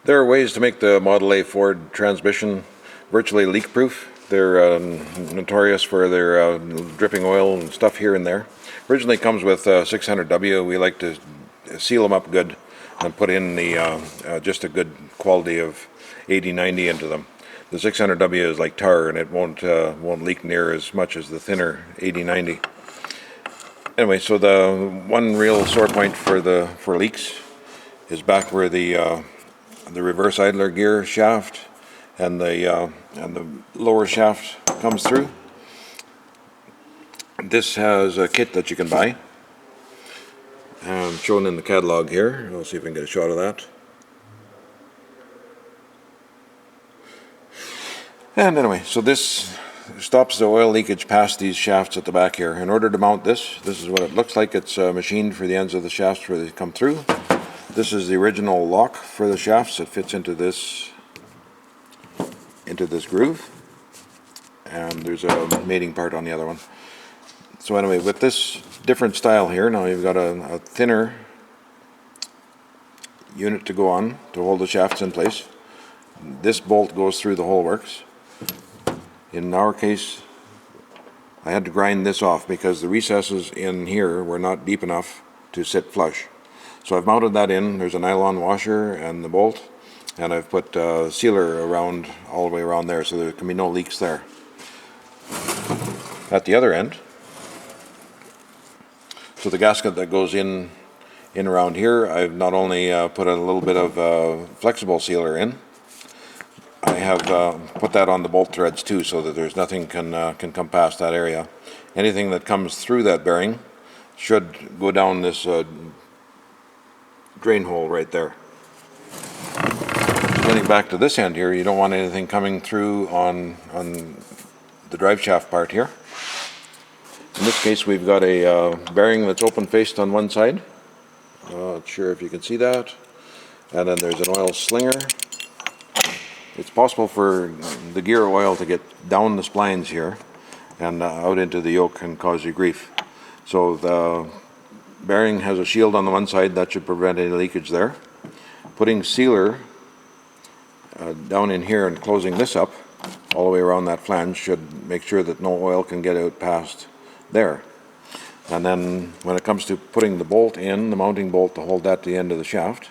There are ways to make the Model A Ford transmission virtually leak-proof. They're notorious for their dripping oil and stuff here and there. Originally comes with 600W. We like to seal them up good and put in the just a good quality of 80-90 into them. The 600W is like tar, and it won't leak near as much as the thinner 80-90. Anyway, so the one real sore point for leaks is back where the reverse idler gear shaft and the lower shaft comes through. This has a kit that you can buy, shown in the catalog here. I'll see if I can get a shot of that. And anyway, so this stops the oil leakage past these shafts at the back here. In order to mount this is what it looks like. It's machined for the ends of the shafts where they come through. This is the original lock for the shafts. It fits into this groove, and there's a mating part on the other one. So anyway, with this different style here, now you've got a thinner unit to go on to hold the shafts in place. This bolt goes through the whole works. In our case, I had to grind this off because the recesses in here were not deep enough to sit flush. So I've mounted that in. There's a nylon washer and the bolt, and I've put a sealer around all the way around there so there can be no leaks there. At the other end, so the gasket that goes in around here, I've not only put a little bit of flexible sealer in, I have put that on the bolt threads too, so that there's nothing can come past that area. Anything that comes through that bearing should go down this drain hole right there. Getting back to this end here, you don't want anything coming through on the drive shaft part here. In this case, we've got a bearing that's open-faced on one side. Not sure if you can see that. And then there's an oil slinger. It's possible for the gear oil to get down the splines here and out into the yoke and cause you grief. So the bearing has a shield on the one side that should prevent any leakage there. Putting sealer down in here and closing this up all the way around that flange should make sure that no oil can get out past there. And then when it comes to putting the bolt in, the mounting bolt to hold that to the end of the shaft,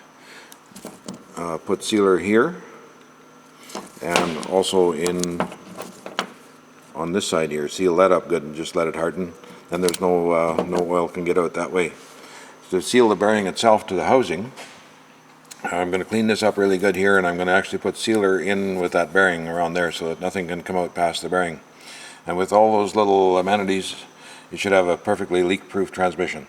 put sealer here and also in on this side here. Seal that up good and just let it harden. Then there's no oil can get out that way. To seal the bearing itself to the housing, I'm going to clean this up really good here, and I'm going to actually put sealer in with that bearing around there so that nothing can come out past the bearing. And with all those little amenities, you should have a perfectly leak-proof transmission.